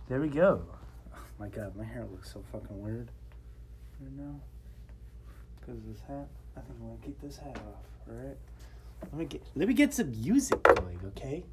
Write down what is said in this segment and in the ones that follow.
There we go. Oh my god, my hair looks so fucking weird right now. Because this hat. I think I'm gonna keep this hat off, alright? Let me get some music going, okay?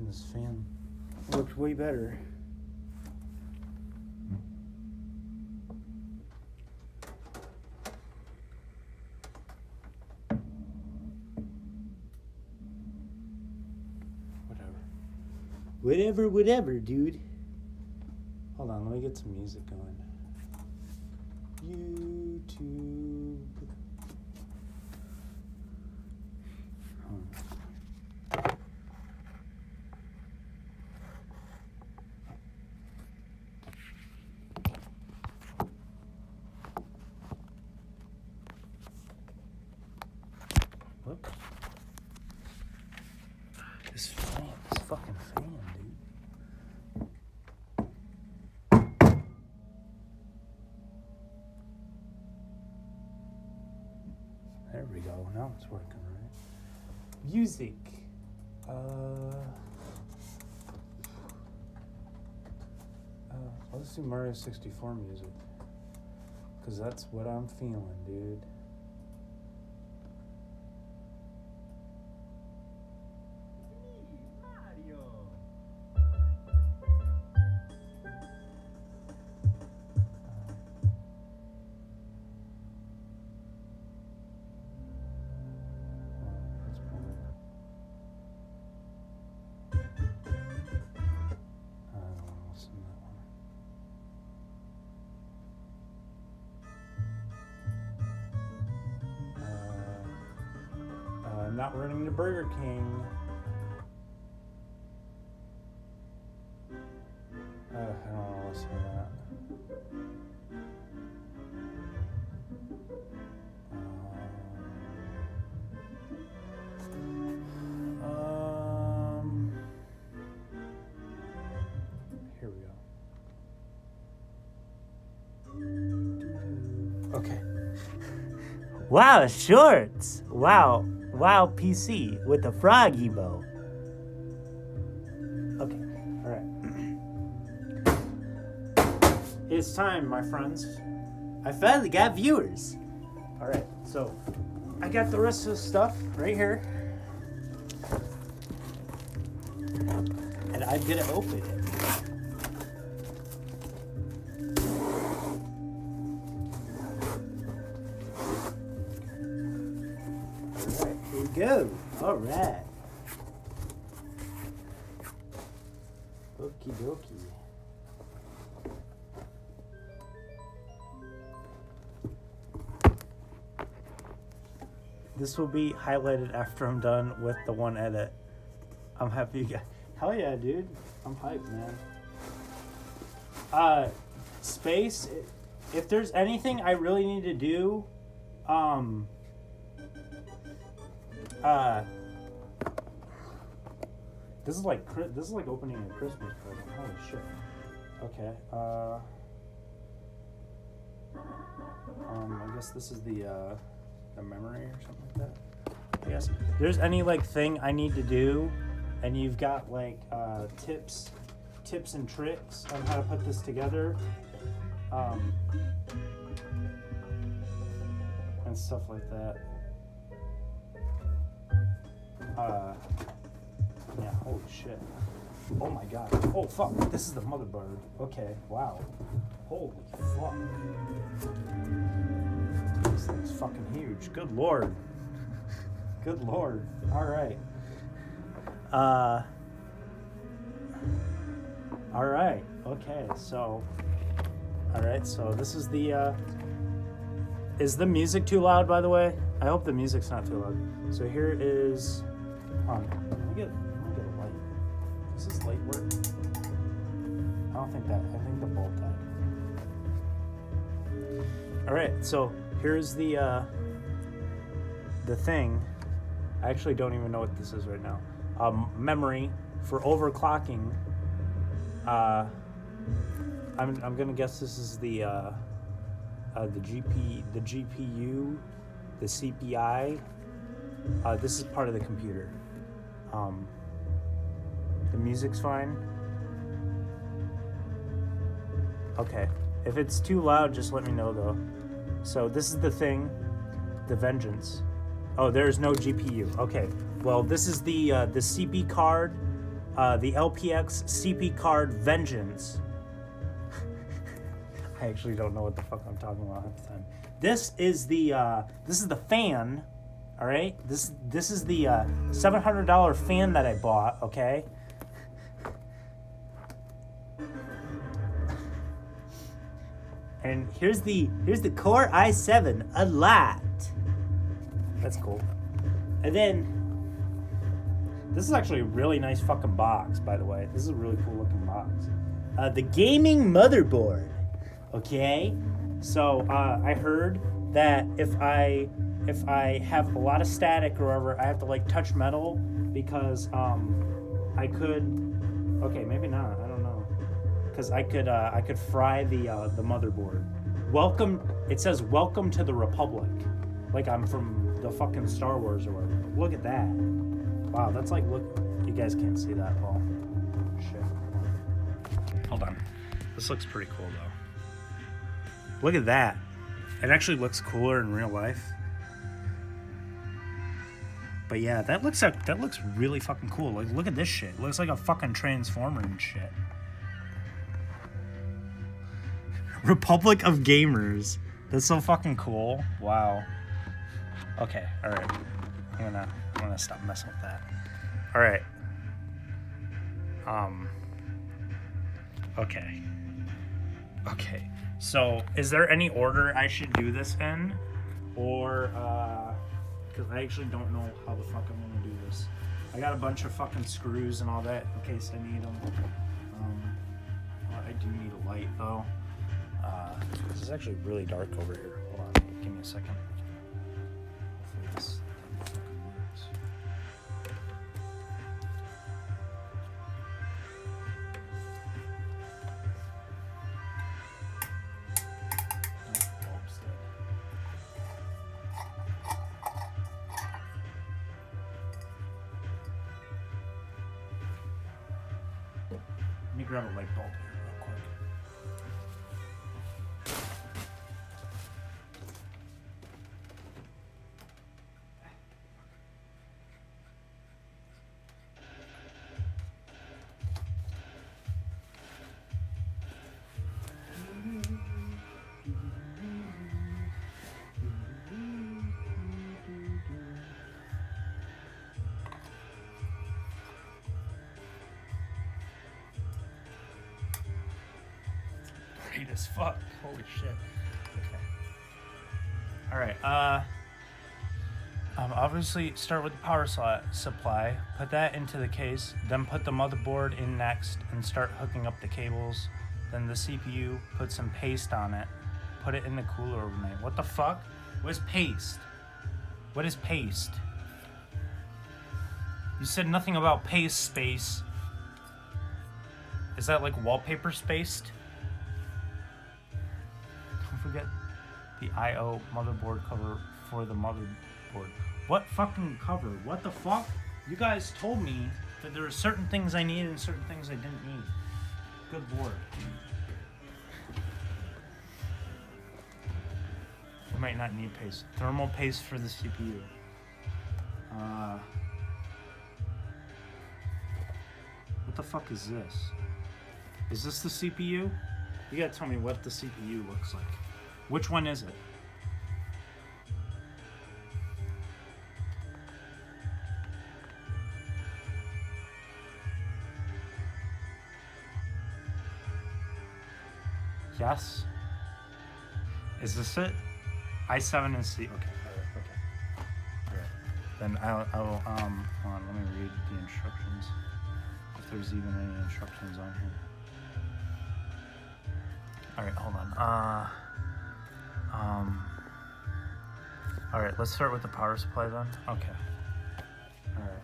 This fan worked way better. Whatever, dude. Hold on, let me get some music going. YouTube. Whoop. This fucking fan, dude. There we go. Now it's working, right? Music. Let's do Mario 64 music. Because that's what I'm feeling, dude. Not running to Burger King. I don't want to listen to that. Here we go. Okay. Wow, shorts. Wow, PC with the frog emo. Okay, alright. It's time, my friends. I finally got viewers. Alright, so I got the rest of the stuff right here. And I'm gonna open it. Go. All right. Okie dokie. This will be highlighted after I'm done with the one edit. I'm happy you guys. Hell yeah, dude. I'm hyped, man. Space. If there's anything I really need to do, this is like opening a Christmas present. Holy shit. Okay. I guess this is the memory or something like that. I guess. If there's any like thing I need to do, and you've got like tips and tricks on how to put this together, and stuff like that. Yeah, holy shit. Oh my god. Oh fuck, this is the motherboard. Okay, wow. Holy fuck. This thing's fucking huge. Good lord. Good lord. Alright. Alright, okay, so. Alright, so this is the, is the music too loud, by the way? I hope the music's not too loud. So here is. Let me get a light. Does this light work? I don't think that. I think the bulb died. All right. So here's the thing. I actually don't even know what this is right now. Memory for overclocking. I'm gonna guess this is the GPU, the CPI. This is part of the computer. The music's fine. Okay, if it's too loud, just let me know though. So this is the thing, the Vengeance. Oh, there's no GPU. Okay, well this is the CP card, the LPX CP card Vengeance. I actually don't know what the fuck I'm talking about half the time. This is the fan, all right. This is the $700 fan that I bought. Okay. And here's the Core i7 Elite. That's cool. And then this is actually a really nice fucking box, by the way. This is a really cool looking box. The gaming motherboard. Okay, so I heard that if I have a lot of static or whatever, I have to like touch metal because I could. Okay, maybe not. I don't know. Because I could fry the motherboard. Welcome. It says welcome to the Republic, like I'm from the fucking Star Wars or whatever. Look at that. Wow, that's like look. You guys can't see that. Oh shit. Hold on. This looks pretty cool though. Look at that. It actually looks cooler in real life. But yeah, that looks really fucking cool. Like, look at this shit. It looks like a fucking transformer and shit. Republic of Gamers. That's so fucking cool. Wow. Okay, alright. I'm gonna stop messing with that. Alright. Okay. Okay. So, is there any order I should do this in? Or, because I actually don't know how the fuck I'm gonna do this. I got a bunch of fucking screws and all that in case I need them. Well, I do need a light though. This is actually really dark over here. Hold on, give me a second. Hopefully this fucking works. Let me grab a light bulb here real quick. Bright as fuck. Holy shit. Okay. Alright, obviously start with the power supply, put that into the case, then put the motherboard in next and start hooking up the cables. Then the CPU, put some paste on it, put it in the cooler overnight. What the fuck? What is paste? What is paste? You said nothing about paste space. Is that like wallpaper spaced? Don't forget the I/O motherboard cover for the motherboard. What fucking cover? What the fuck? You guys told me that there were certain things I needed and certain things I didn't need. Good lord. I might not need paste. Thermal paste for the CPU. What the fuck is this? Is this the CPU? You gotta tell me what the CPU looks like. Which one is it? Yes? Is this it? i7 and C. Okay. Okay. then I'll hold on, let me read the instructions. If there's even any instructions on here. Alright, hold on. Alright, let's start with the power supply then. Okay. Alright.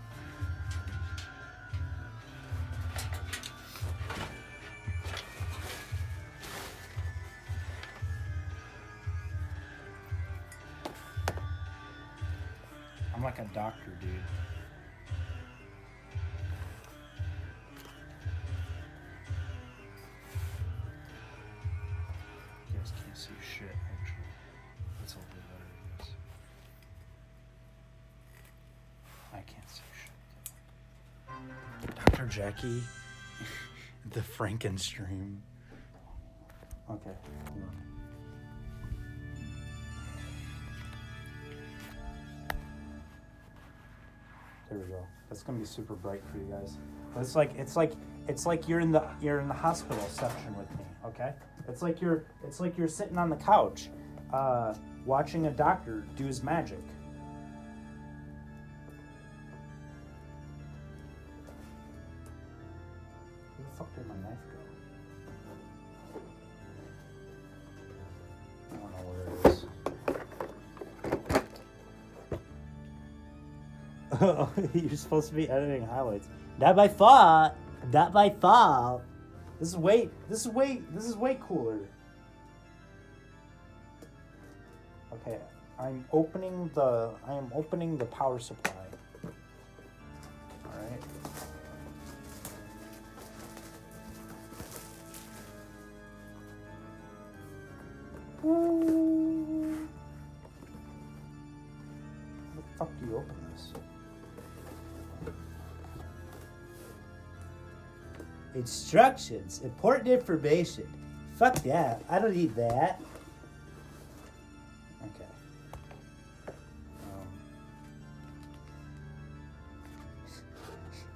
I'm like a doctor, dude. You guys can't see shit, actually. That's all the better it is. I can't see shit. Dr. Jackie, the Frankenstream. Okay. Yeah. There we go. That's gonna be super bright for you guys. But it's like you're in the hospital section with me, okay? It's like you're sitting on the couch, watching a doctor do his magic. Where the fuck did my knife go? I don't know where it is. You're supposed to be editing highlights. Not my fault. Not my fault. This is way cooler. Okay, I am opening the power supply. All right. How the fuck do you open this? Instructions, important information. Fuck that. I don't need that. Okay.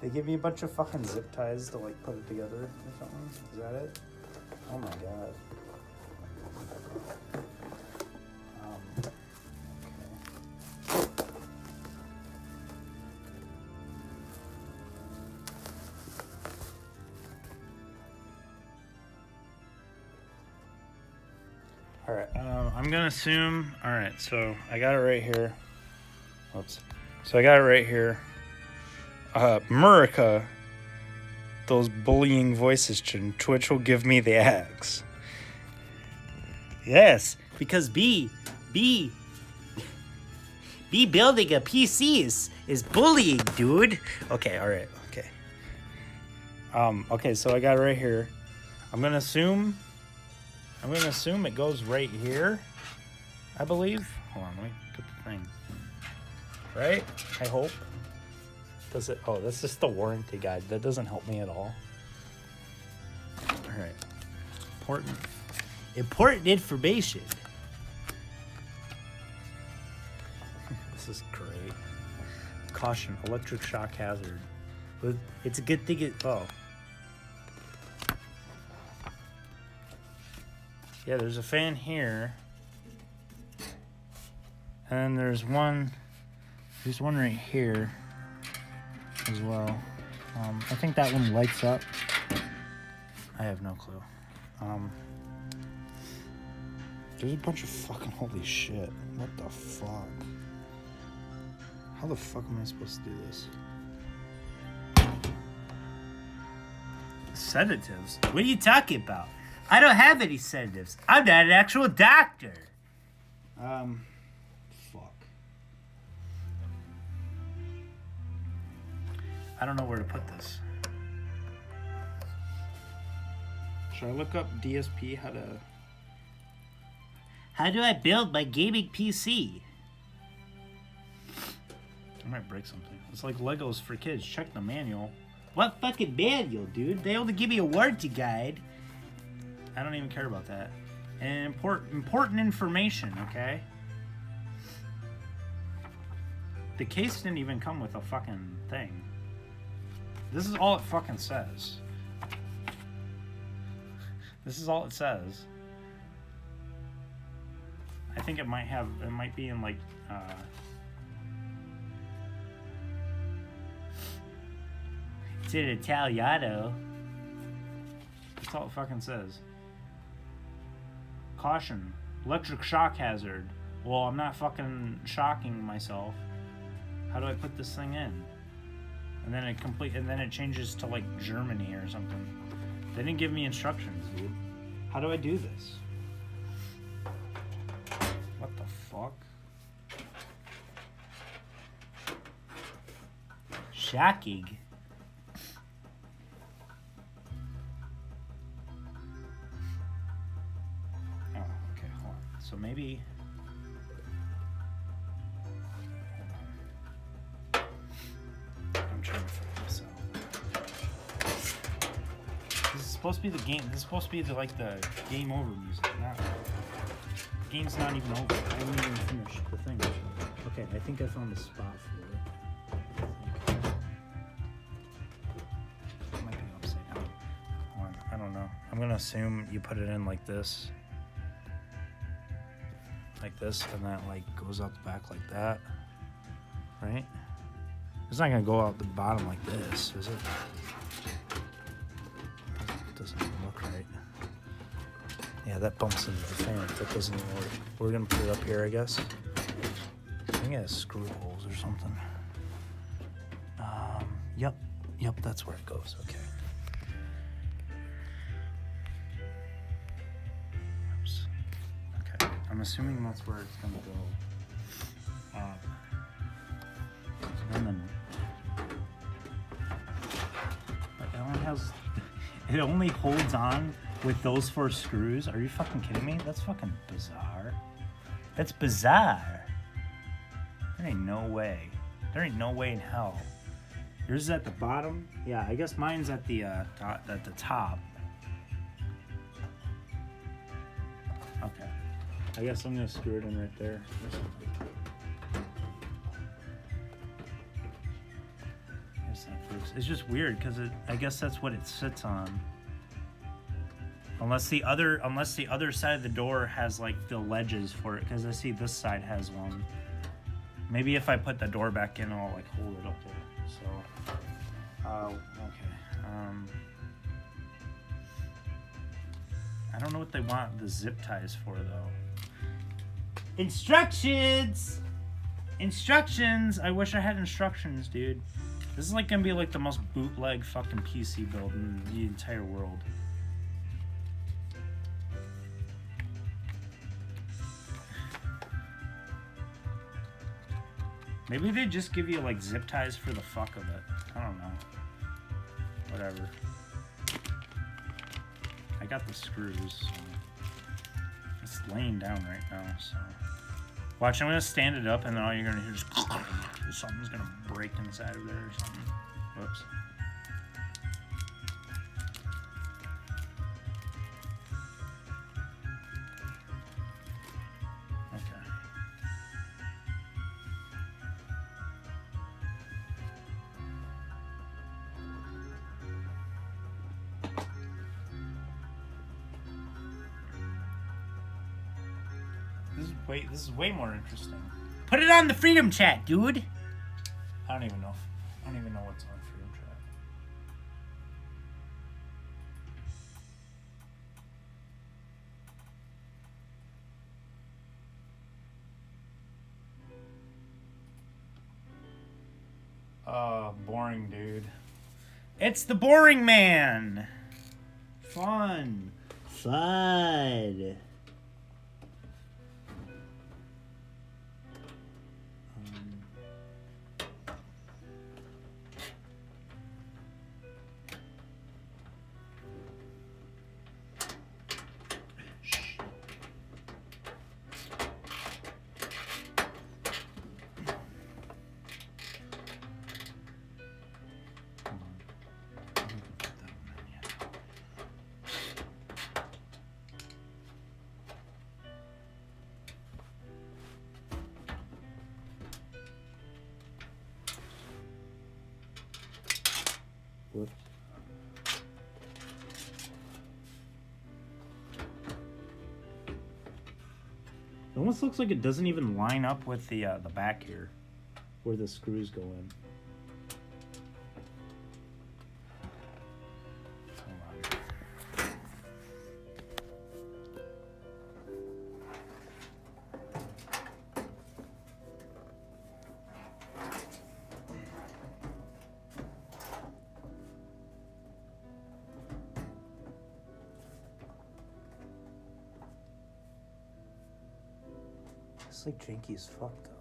They give me a bunch of fucking zip ties to like put it together or something. Is that it? Oh my god. Okay. All right, I'm gonna assume, all right, so I got it right here. Oops. So I got it right here. Murica, those bullying voices, Twitch will give me the axe. Yes, because B building a PC is bullying, dude. Okay, all right, okay. Okay, so I got it right here. I'm gonna assume it goes right here, I believe. Hold on, let me get the thing. Right? I hope. Does it? Oh, that's just the warranty guide. That doesn't help me at all. All right. Important information. This is great. Caution, electric shock hazard. But it's a good thing yeah, there's a fan here. And there's one right here as well. I think that one lights up. I have no clue. There's a bunch of fucking holy shit. What the fuck? How the fuck am I supposed to do this? Sedatives? What are you talking about? I don't have any sedatives. I'm not an actual doctor. Fuck. I don't know where to put this. Should I look up DSP How do I build my gaming PC? I might break something. It's like Legos for kids. Check the manual. What fucking manual, dude? They only give me a warranty guide. I don't even care about that. And important information, okay? The case didn't even come with a fucking thing. This is all it fucking says. This is all it says. I think it might be in like, It's in Italiano. That's all it fucking says. Caution. Electric shock hazard. Well, I'm not fucking shocking myself. How do I put this thing in? And then it changes to like Germany or something. They didn't give me instructions, dude. How do I do this? What the fuck? Shocking. Oh, okay, hold on. So maybe. Hold on. I'm trying to figure this out. This is supposed to be the game. This is supposed to be the game over music. Not, the game's not even over. I haven't even finished the thing. Okay, I think I found the spot for it. It might be upside down. Hold on, I don't know. I'm gonna assume you put it in like this. Like this, and that like goes out the back like that. Right? It's not gonna go out the bottom like this, is it? Doesn't even look right. Yeah, that bumps into the fan. That doesn't even work. We're gonna put it up here, I guess. I think it has screw holes or something. Yep, that's where it goes. Okay. Oops. Okay, I'm assuming that's where it's gonna go. And then it only holds on with those 4 screws. Are you fucking kidding me? That's fucking bizarre. That's bizarre. There ain't no way. There ain't no way in hell. Yours is at the bottom? Yeah, I guess mine's at the top. Okay. I guess I'm gonna screw it in right there. It's just weird because I guess that's what it sits on. Unless the other side of the door has like the ledges for it, because I see this side has one. Maybe if I put the door back in, I'll like hold it up there. So, okay. I don't know what they want the zip ties for though. Instructions. I wish I had instructions, dude. This is like gonna be like the most bootleg fucking PC build in the entire world. Maybe they just give you like zip ties for the fuck of it. I don't know. Whatever. I got the screws. So it's laying down right now, so. Watch, I'm gonna stand it up and then all you're gonna hear is something's gonna break inside of there or something. Whoops. This is way more interesting. Put it on the Freedom Chat, dude. I don't even know what's on Freedom Chat. Boring, dude. It's the Boring Man. Fun. Whoops. It almost looks like it doesn't even line up with the back here, where the screws go in. It's like janky as fuck though.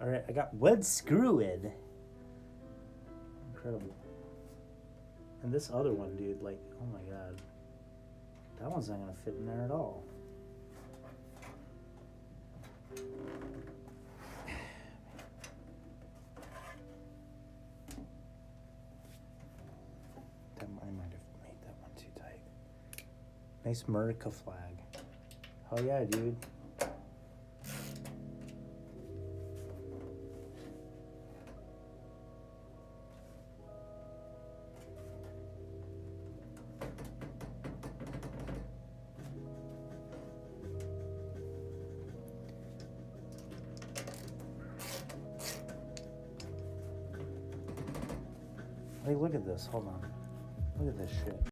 All right, I got wood screwed. Incredible. And this other one, dude, like, oh my god. That one's not gonna fit in there at all. I might have made that one too tight. Nice Murica flag. Hell yeah, dude. Hey, look at this. Hold on. Look at this shit.